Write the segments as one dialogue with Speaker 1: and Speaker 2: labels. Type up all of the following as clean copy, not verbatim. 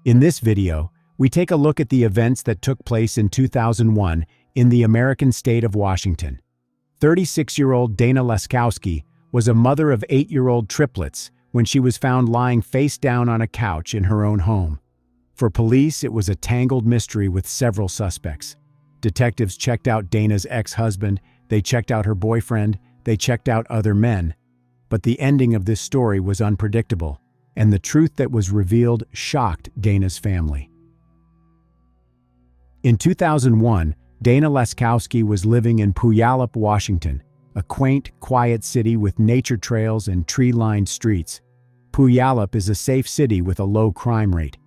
Speaker 1: In this video, we take a look at the events that took place in 2001 in the American state of Washington. 36-year-old Dana Laskowski was a mother of 8-year-old triplets when she was found lying face down on a couch in her own home. For police, it was a tangled mystery with several suspects. Detectives checked out Dana's ex-husband, they checked out her boyfriend, they checked out other men. But the ending of this story was unpredictable, and the truth that was revealed shocked Dana's family. In 2001, Dana Laskowski was living in Puyallup, Washington, a quaint, quiet city with nature trails and tree-lined streets. Puyallup is a safe city with a low crime rate.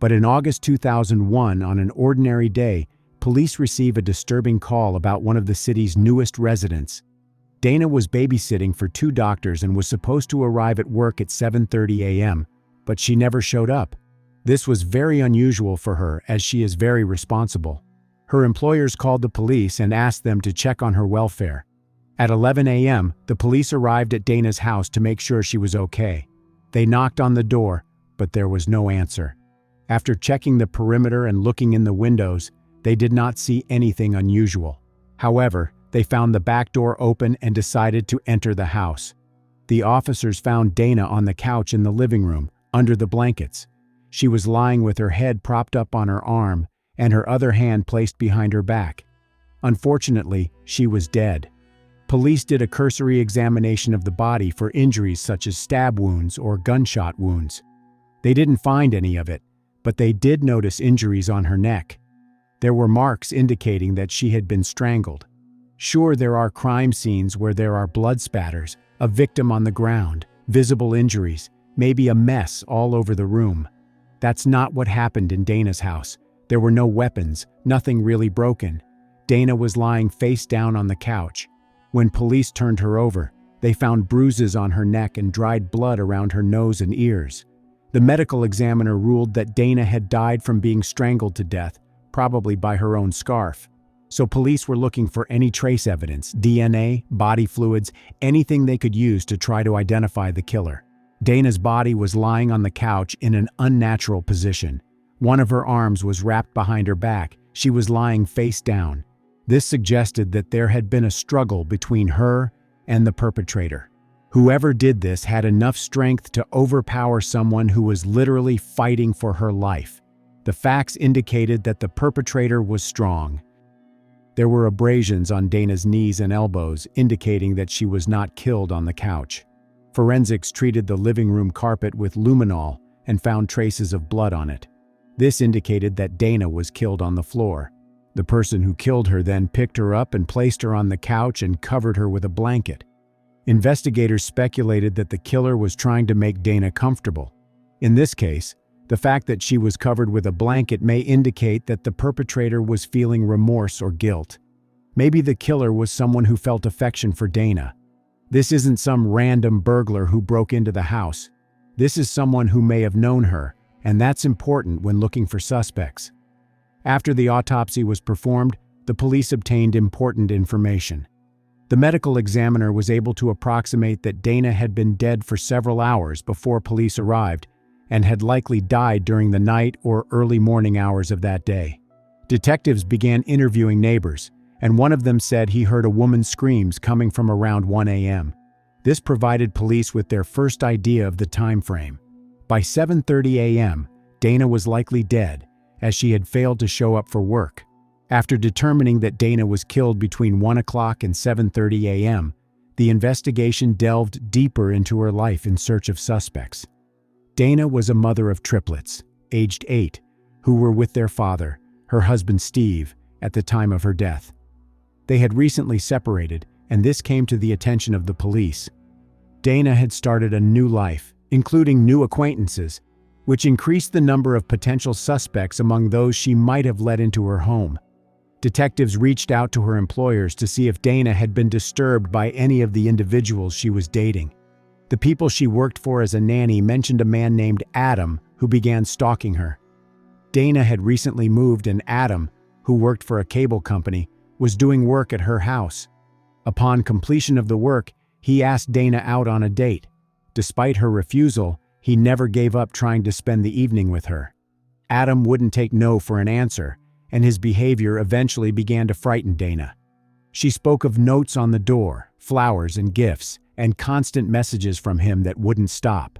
Speaker 1: But in August 2001, on an ordinary day, police receive a disturbing call about one of the city's newest residents. Dana was babysitting for 2 doctors and was supposed to arrive at work at 7:30 a.m., but she never showed up. This was very unusual for her, as she is very responsible. Her employers called the police and asked them to check on her welfare. At 11 a.m., the police arrived at Dana's house to make sure she was okay. They knocked on the door, but there was no answer. After checking the perimeter and looking in the windows, they did not see anything unusual. However, they found the back door open and decided to enter the house. The officers found Dana on the couch in the living room, under the blankets. She was lying with her head propped up on her arm and her other hand placed behind her back. Unfortunately, she was dead. Police did a cursory examination of the body for injuries such as stab wounds or gunshot wounds. They didn't find any of it, but they did notice injuries on her neck. There were marks indicating that she had been strangled. Sure, there are crime scenes where there are blood spatters, a victim on the ground, visible injuries, maybe a mess all over the room. That's not what happened in Dana's house. There were no weapons, nothing really broken. Dana was lying face down on the couch. When police turned her over, they found bruises on her neck and dried blood around her nose and ears. The medical examiner ruled that Dana had died from being strangled to death, probably by her own scarf. So police were looking for any trace evidence, DNA, body fluids, anything they could use to try to identify the killer. Dana's body was lying on the couch in an unnatural position. One of her arms was wrapped behind her back. She was lying face down. This suggested that there had been a struggle between her and the perpetrator. Whoever did this had enough strength to overpower someone who was literally fighting for her life. The facts indicated that the perpetrator was strong. There were abrasions on Dana's knees and elbows, indicating that she was not killed on the couch. Forensics treated the living room carpet with luminol and found traces of blood on it. This indicated that Dana was killed on the floor. The person who killed her then picked her up and placed her on the couch and covered her with a blanket. Investigators speculated that the killer was trying to make Dana comfortable. In this case, the fact that she was covered with a blanket may indicate that the perpetrator was feeling remorse or guilt. Maybe the killer was someone who felt affection for Dana. This isn't some random burglar who broke into the house. This is someone who may have known her, and that's important when looking for suspects. After the autopsy was performed, the police obtained important information. The medical examiner was able to approximate that Dana had been dead for several hours before police arrived and had likely died during the night or early morning hours of that day. Detectives began interviewing neighbors, and one of them said he heard a woman's screams coming from around 1 a.m. This provided police with their first idea of the time frame. By 7:30 a.m., Dana was likely dead, as she had failed to show up for work. After determining that Dana was killed between 1 o'clock and 7:30 a.m., the investigation delved deeper into her life in search of suspects. Dana was a mother of triplets, aged 8, who were with their father, her husband Steve, at the time of her death. They had recently separated, and this came to the attention of the police. Dana had started a new life, including new acquaintances, which increased the number of potential suspects among those she might have let into her home. Detectives reached out to her employers to see if Dana had been disturbed by any of the individuals she was dating. The people she worked for as a nanny mentioned a man named Adam who began stalking her. Dana had recently moved, and Adam, who worked for a cable company, was doing work at her house. Upon completion of the work, he asked Dana out on a date. Despite her refusal, he never gave up trying to spend the evening with her. Adam wouldn't take no for an answer, and his behavior eventually began to frighten Dana. She spoke of notes on the door, flowers and gifts, and constant messages from him that wouldn't stop.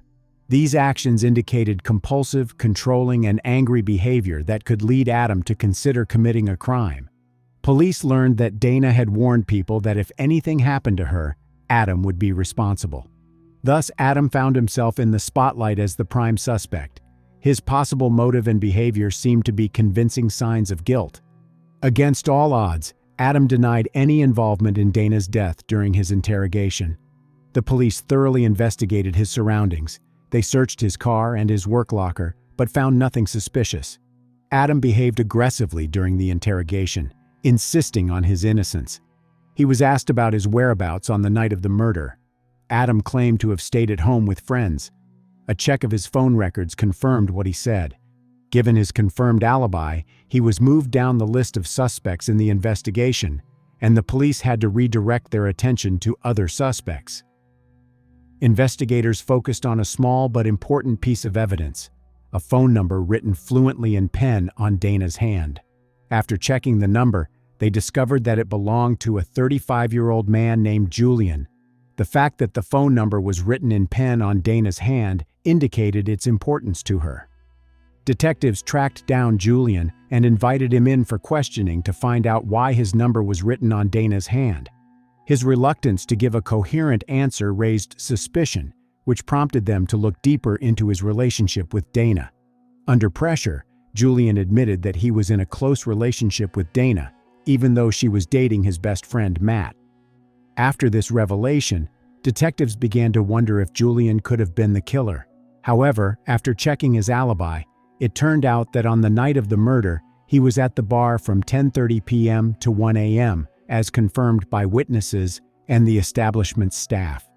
Speaker 1: These actions indicated compulsive, controlling, and angry behavior that could lead Adam to consider committing a crime. Police learned that Dana had warned people that if anything happened to her, Adam would be responsible. Thus, Adam found himself in the spotlight as the prime suspect. His possible motive and behavior seemed to be convincing signs of guilt. Against all odds, Adam denied any involvement in Dana's death during his interrogation. The police thoroughly investigated his surroundings. They searched his car and his work locker, but found nothing suspicious. Adam behaved aggressively during the interrogation, insisting on his innocence. He was asked about his whereabouts on the night of the murder. Adam claimed to have stayed at home with friends. A check of his phone records confirmed what he said. Given his confirmed alibi, he was moved down the list of suspects in the investigation, and the police had to redirect their attention to other suspects. Investigators focused on a small but important piece of evidence, a phone number written fluently in pen on Dana's hand. After checking the number, they discovered that it belonged to a 35-year-old man named Julian. The fact that the phone number was written in pen on Dana's hand indicated its importance to her. Detectives tracked down Julian and invited him in for questioning to find out why his number was written on Dana's hand. His reluctance to give a coherent answer raised suspicion, which prompted them to look deeper into his relationship with Dana. Under pressure, Julian admitted that he was in a close relationship with Dana, even though she was dating his best friend Matt. After this revelation, detectives began to wonder if Julian could have been the killer. However, after checking his alibi, it turned out that on the night of the murder, he was at the bar from 10:30 p.m. to 1 a.m., as confirmed by witnesses and the establishment's staff.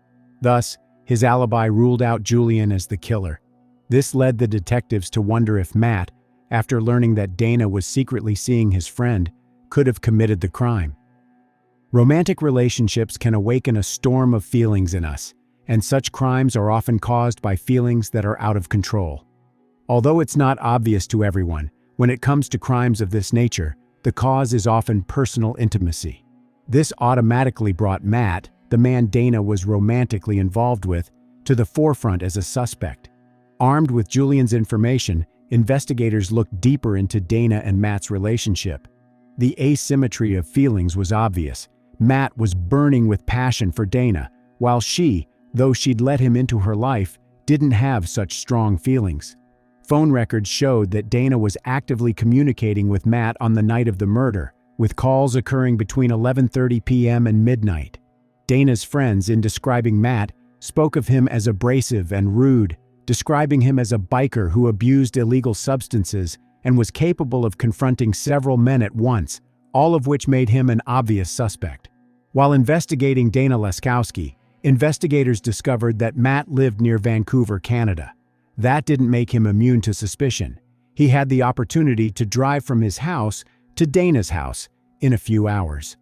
Speaker 1: Thus, his alibi ruled out Julian as the killer. This led the detectives to wonder if Matt, after learning that Dana was secretly seeing his friend, could have committed the crime. Romantic relationships can awaken a storm of feelings in us, and such crimes are often caused by feelings that are out of control. Although it's not obvious to everyone, when it comes to crimes of this nature, the cause is often personal intimacy. This automatically brought Matt, the man Dana was romantically involved with, to the forefront as a suspect. Armed with Julian's information, investigators looked deeper into Dana and Matt's relationship. The asymmetry of feelings was obvious. Matt was burning with passion for Dana, while she, though she'd let him into her life, didn't have such strong feelings. Phone records showed that Dana was actively communicating with Matt on the night of the murder, with calls occurring between 11:30 p.m. and midnight. Dana's friends, in describing Matt, spoke of him as abrasive and rude, describing him as a biker who abused illegal substances and was capable of confronting several men at once, all of which made him an obvious suspect. While investigating Dana Laskowski, investigators discovered that Matt lived near Vancouver, Canada. That didn't make him immune to suspicion. He had the opportunity to drive from his house to Dana's house in a few hours.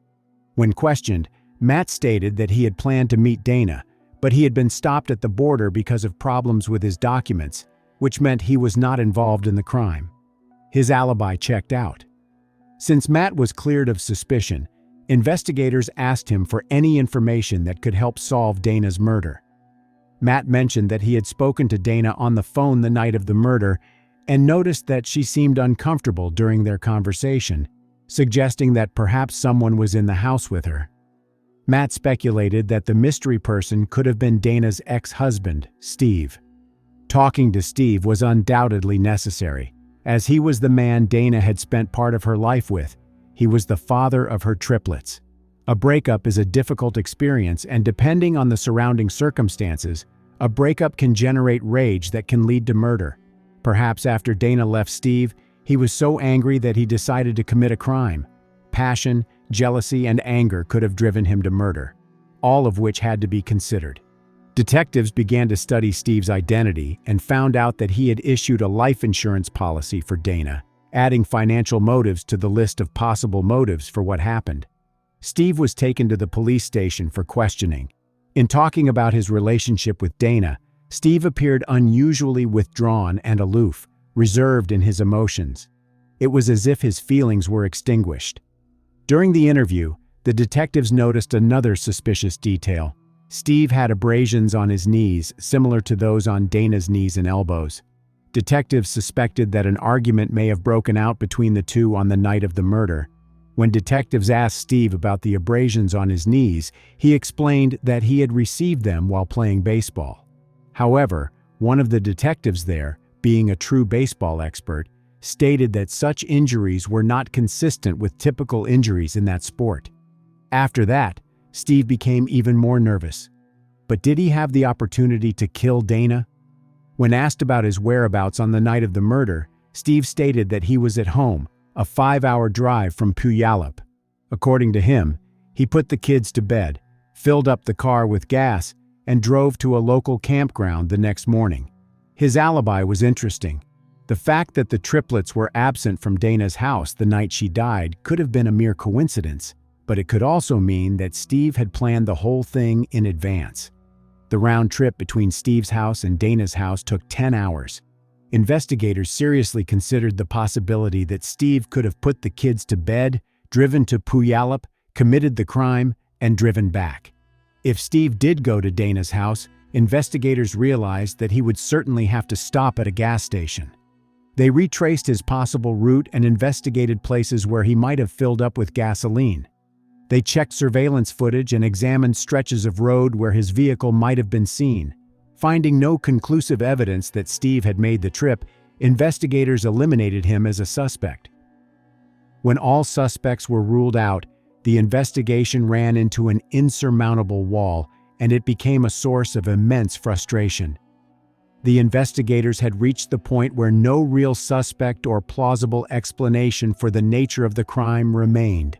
Speaker 1: When questioned, Matt stated that he had planned to meet Dana, but he had been stopped at the border because of problems with his documents, which meant he was not involved in the crime. His alibi checked out. Since Matt was cleared of suspicion, investigators asked him for any information that could help solve Dana's murder. Matt mentioned that he had spoken to Dana on the phone the night of the murder and noticed that she seemed uncomfortable during their conversation, suggesting that perhaps someone was in the house with her. Matt speculated that the mystery person could have been Dana's ex-husband, Steve. Talking to Steve was undoubtedly necessary, as he was the man Dana had spent part of her life with. He was the father of her triplets. A breakup is a difficult experience, and depending on the surrounding circumstances, a breakup can generate rage that can lead to murder. Perhaps after Dana left Steve, he was so angry that he decided to commit a crime. Passion, jealousy, and anger could have driven him to murder, all of which had to be considered. Detectives began to study Steve's identity and found out that he had issued a life insurance policy for Dana, adding financial motives to the list of possible motives for what happened. Steve was taken to the police station for questioning. In talking about his relationship with Dana, Steve appeared unusually withdrawn and aloof, reserved in his emotions. It was as if his feelings were extinguished. During the interview, the detectives noticed another suspicious detail. Steve had abrasions on his knees, similar to those on Dana's knees and elbows. Detectives suspected that an argument may have broken out between the two on the night of the murder. When detectives asked Steve about the abrasions on his knees, he explained that he had received them while playing baseball. However, one of the detectives there, being a true baseball expert, stated that such injuries were not consistent with typical injuries in that sport. After that, Steve became even more nervous. But did he have the opportunity to kill Dana? When asked about his whereabouts on the night of the murder, Steve stated that he was at home, a 5-hour drive from Puyallup. According to him, he put the kids to bed, filled up the car with gas, and drove to a local campground the next morning. His alibi was interesting. The fact that the triplets were absent from Dana's house the night she died could have been a mere coincidence, but it could also mean that Steve had planned the whole thing in advance. The round trip between Steve's house and Dana's house took 10 hours. Investigators seriously considered the possibility that Steve could have put the kids to bed, driven to Puyallup, committed the crime, and driven back. If Steve did go to Dana's house, investigators realized that he would certainly have to stop at a gas station. They retraced his possible route and investigated places where he might have filled up with gasoline. They checked surveillance footage and examined stretches of road where his vehicle might have been seen. Finding no conclusive evidence that Steve had made the trip, investigators eliminated him as a suspect. When all suspects were ruled out, the investigation ran into an insurmountable wall, and it became a source of immense frustration. The investigators had reached the point where no real suspect or plausible explanation for the nature of the crime remained.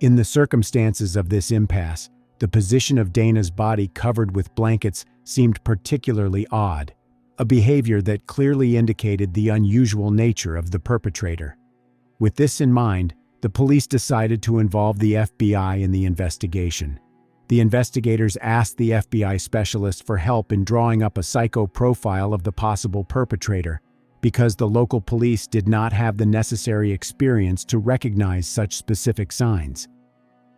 Speaker 1: In the circumstances of this impasse, the position of Dana's body covered with blankets seemed particularly odd, a behavior that clearly indicated the unusual nature of the perpetrator. With this in mind, the police decided to involve the FBI in the investigation. The investigators asked the FBI specialist for help in drawing up a psycho profile of the possible perpetrator, because the local police did not have the necessary experience to recognize such specific signs.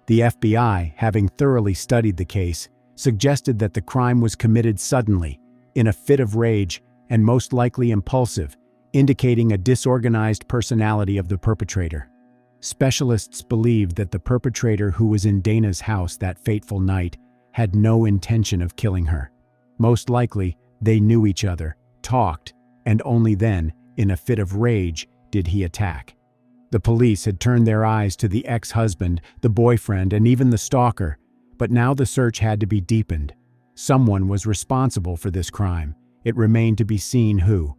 Speaker 1: The FBI, having thoroughly studied the case, suggested that the crime was committed suddenly, in a fit of rage, and most likely impulsive, indicating a disorganized personality of the perpetrator. Specialists believed that the perpetrator who was in Dana's house that fateful night had no intention of killing her. Most likely, they knew each other, talked, and only then, in a fit of rage, did he attack. The police had turned their eyes to the ex-husband, the boyfriend, and even the stalker, but now the search had to be deepened. Someone was responsible for this crime. It remained to be seen who.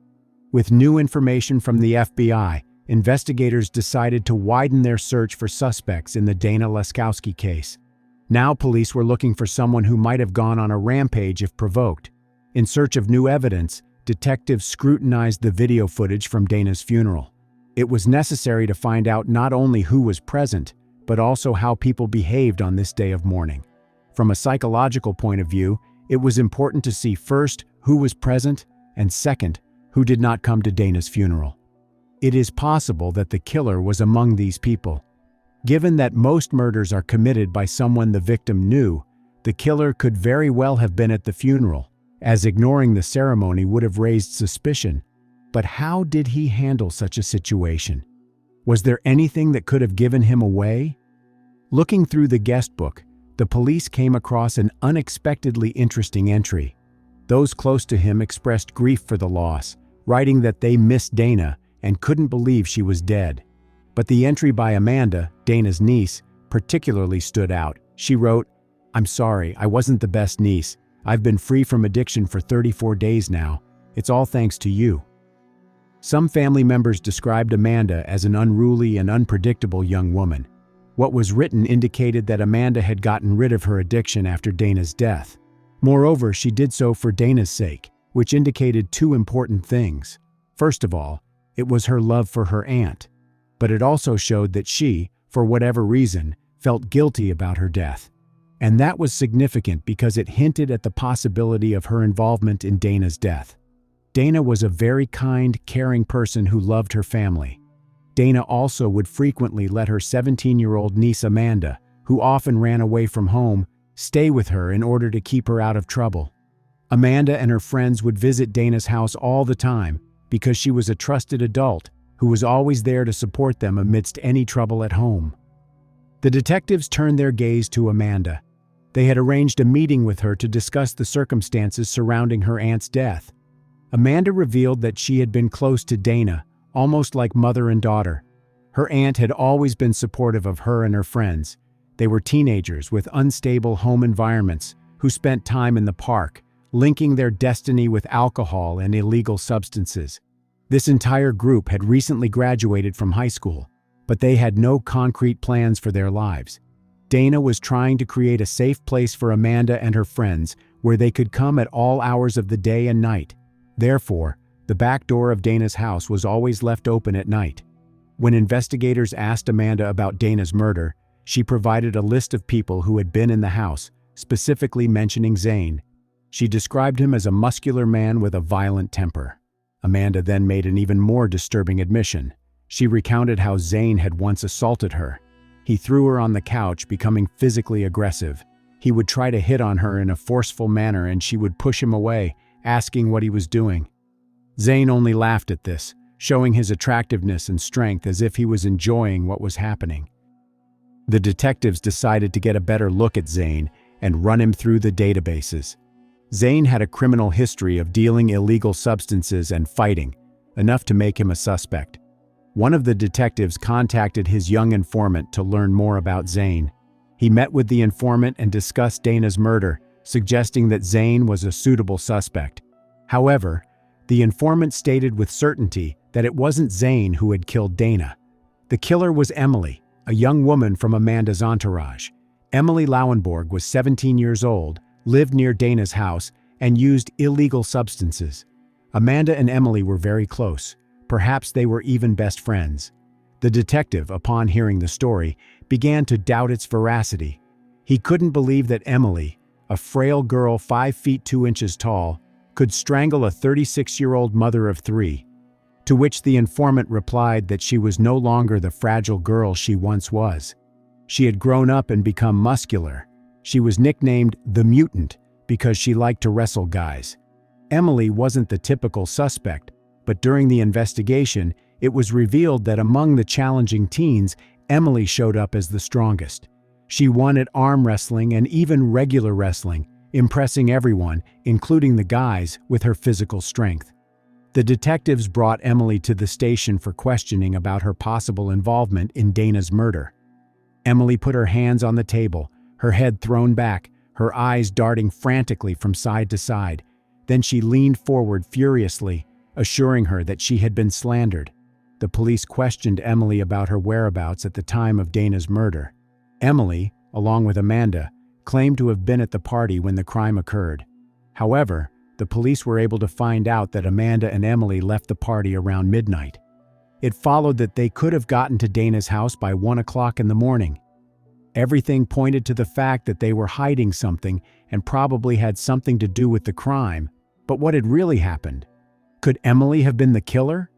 Speaker 1: With new information from the FBI, investigators decided to widen their search for suspects in the Dana Laskowski case. Now police were looking for someone who might have gone on a rampage if provoked. In search of new evidence, detectives scrutinized the video footage from Dana's funeral. It was necessary to find out not only who was present, but also how people behaved on this day of mourning. From a psychological point of view, it was important to see first who was present, and second, who did not come to Dana's funeral. It is possible that the killer was among these people. Given that most murders are committed by someone the victim knew, the killer could very well have been at the funeral, as ignoring the ceremony would have raised suspicion. But how did he handle such a situation? Was there anything that could have given him away? Looking through the guest book, the police came across an unexpectedly interesting entry. Those close to him expressed grief for the loss, writing that they missed Dana and couldn't believe she was dead. But the entry by Amanda, Dana's niece, particularly stood out. She wrote, "I'm sorry, I wasn't the best niece. I've been free from addiction for 34 days now. It's all thanks to you." Some family members described Amanda as an unruly and unpredictable young woman. What was written indicated that Amanda had gotten rid of her addiction after Dana's death. Moreover, she did so for Dana's sake, which indicated two important things. First of all, it was her love for her aunt, but it also showed that she, for whatever reason, felt guilty about her death. And that was significant because it hinted at the possibility of her involvement in Dana's death. Dana was a very kind, caring person who loved her family. Dana also would frequently let her 17-year-old niece Amanda, who often ran away from home, stay with her in order to keep her out of trouble. Amanda and her friends would visit Dana's house all the time because she was a trusted adult who was always there to support them amidst any trouble at home. The detectives turned their gaze to Amanda. They had arranged a meeting with her to discuss the circumstances surrounding her aunt's death. Amanda revealed that she had been close to Dana, almost like mother and daughter. Her aunt had always been supportive of her and her friends. They were teenagers with unstable home environments who spent time in the park, linking their destiny with alcohol and illegal substances. This entire group had recently graduated from high school, but they had no concrete plans for their lives. Dana was trying to create a safe place for Amanda and her friends where they could come at all hours of the day and night. Therefore, the back door of Dana's house was always left open at night. When investigators asked Amanda about Dana's murder, she provided a list of people who had been in the house, specifically mentioning Zane. She described him as a muscular man with a violent temper. Amanda then made an even more disturbing admission. She recounted how Zane had once assaulted her. He threw her on the couch, becoming physically aggressive. He would try to hit on her in a forceful manner and she would push him away, asking what he was doing. Zane only laughed at this, showing his attractiveness and strength as if he was enjoying what was happening. The detectives decided to get a better look at Zane and run him through the databases. Zane had a criminal history of dealing illegal substances and fighting, enough to make him a suspect. One of the detectives contacted his young informant to learn more about Zane. He met with the informant and discussed Dana's murder, suggesting that Zane was a suitable suspect. However, the informant stated with certainty that it wasn't Zane who had killed Dana. The killer was Emily, a young woman from Amanda's entourage. Emily Lauenborg was 17 years old, lived near Dana's house, and used illegal substances. Amanda and Emily were very close. Perhaps they were even best friends. The detective, upon hearing the story, began to doubt its veracity. He couldn't believe that Emily, a frail girl 5 feet 2 inches tall, could strangle a 36-year-old mother of 3. To which the informant replied that she was no longer the fragile girl she once was. She had grown up and become muscular. She was nicknamed the Mutant because she liked to wrestle guys. Emily wasn't the typical suspect, but during the investigation, it was revealed that among the challenging teens, Emily showed up as the strongest. She won at arm wrestling and even regular wrestling, impressing everyone, including the guys, with her physical strength. The detectives brought Emily to the station for questioning about her possible involvement in Dana's murder. Emily put her hands on the table, her head thrown back, her eyes darting frantically from side to side. Then she leaned forward furiously, assuring her that she had been slandered. The police questioned Emily about her whereabouts at the time of Dana's murder. Emily, along with Amanda, claimed to have been at the party when the crime occurred. However, the police were able to find out that Amanda and Emily left the party around midnight. It followed that they could have gotten to Dana's house by 1 o'clock in the morning. Everything pointed to the fact that they were hiding something and probably had something to do with the crime. But what had really happened? Could Emily have been the killer?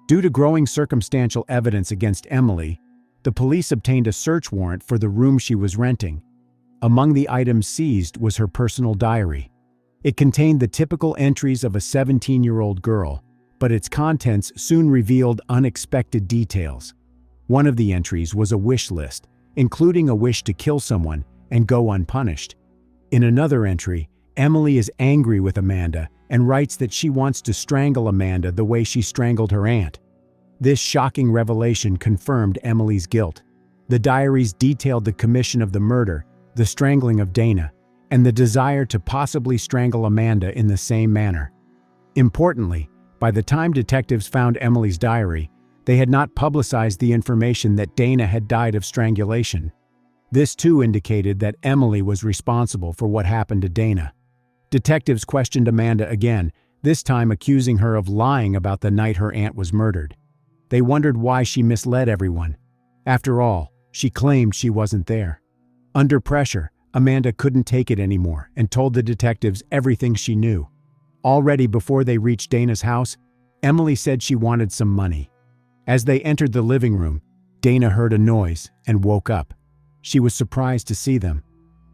Speaker 1: Due to growing circumstantial evidence against Emily, the police obtained a search warrant for the room she was renting. Among the items seized was her personal diary. It contained the typical entries of a 17-year-old girl, but its contents soon revealed unexpected details. One of the entries was a wish list, including a wish to kill someone and go unpunished. In another entry, Emily is angry with Amanda and writes that she wants to strangle Amanda the way she strangled her aunt. This shocking revelation confirmed Emily's guilt. The diaries detailed the commission of the murder, the strangling of Dana, and the desire to possibly strangle Amanda in the same manner. Importantly, by the time detectives found Emily's diary, they had not publicized the information that Dana had died of strangulation. This too indicated that Emily was responsible for what happened to Dana. Detectives questioned Amanda again, this time accusing her of lying about the night her aunt was murdered. They wondered why she misled everyone. After all, she claimed she wasn't there. Under pressure, Amanda couldn't take it anymore and told the detectives everything she knew. Already before they reached Dana's house, Emily said she wanted some money. As they entered the living room, Dana heard a noise and woke up. She was surprised to see them.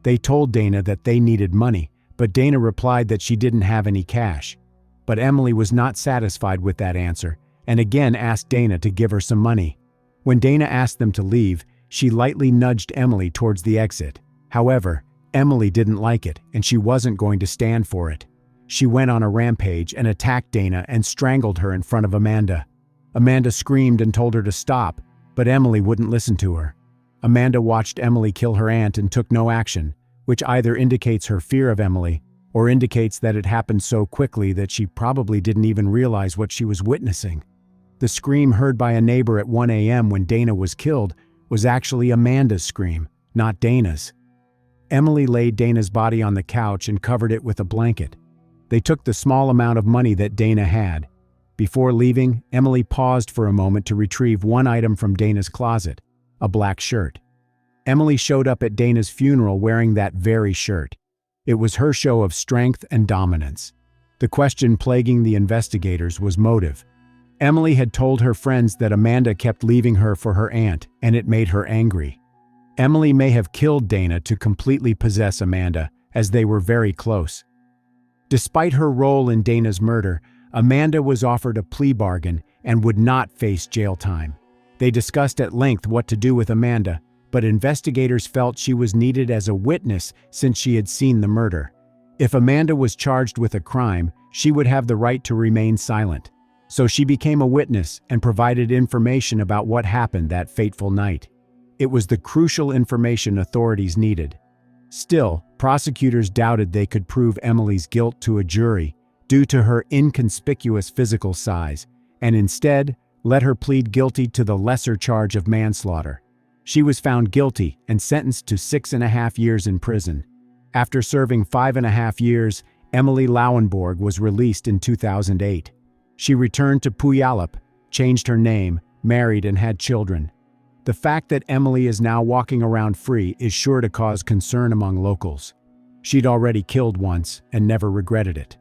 Speaker 1: They told Dana that they needed money, but Dana replied that she didn't have any cash. But Emily was not satisfied with that answer and again asked Dana to give her some money. When Dana asked them to leave, she lightly nudged Emily towards the exit. However, Emily didn't like it and she wasn't going to stand for it. She went on a rampage and attacked Dana and strangled her in front of Amanda. Amanda screamed and told her to stop, but Emily wouldn't listen to her. Amanda watched Emily kill her aunt and took no action, which either indicates her fear of Emily or indicates that it happened so quickly that she probably didn't even realize what she was witnessing. The scream heard by a neighbor at 1 a.m. when Dana was killed was actually Amanda's scream, not Dana's. Emily laid Dana's body on the couch and covered it with a blanket. They took the small amount of money that Dana had. Before leaving, Emily paused for a moment to retrieve one item from Dana's closet, a black shirt. Emily showed up at Dana's funeral wearing that very shirt. It was her show of strength and dominance. The question plaguing the investigators was motive. Emily had told her friends that Amanda kept leaving her for her aunt, and it made her angry. Emily may have killed Dana to completely possess Amanda, as they were very close. Despite her role in Dana's murder, Amanda was offered a plea bargain and would not face jail time. They discussed at length what to do with Amanda, but investigators felt she was needed as a witness since she had seen the murder. If Amanda was charged with a crime, she would have the right to remain silent. So she became a witness and provided information about what happened that fateful night. It was the crucial information authorities needed. Still, prosecutors doubted they could prove Emily's guilt to a jury due to her inconspicuous physical size, and instead let her plead guilty to the lesser charge of manslaughter. She was found guilty and sentenced to 6.5 years in prison. After serving 5.5 years, Emily Lauenborg was released in 2008. She returned to Puyallup, changed her name, married and had children. The fact that Emily is now walking around free is sure to cause concern among locals. She'd already killed once and never regretted it.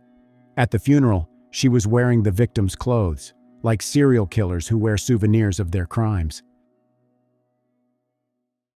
Speaker 1: At the funeral, she was wearing the victim's clothes, like serial killers who wear souvenirs of their crimes.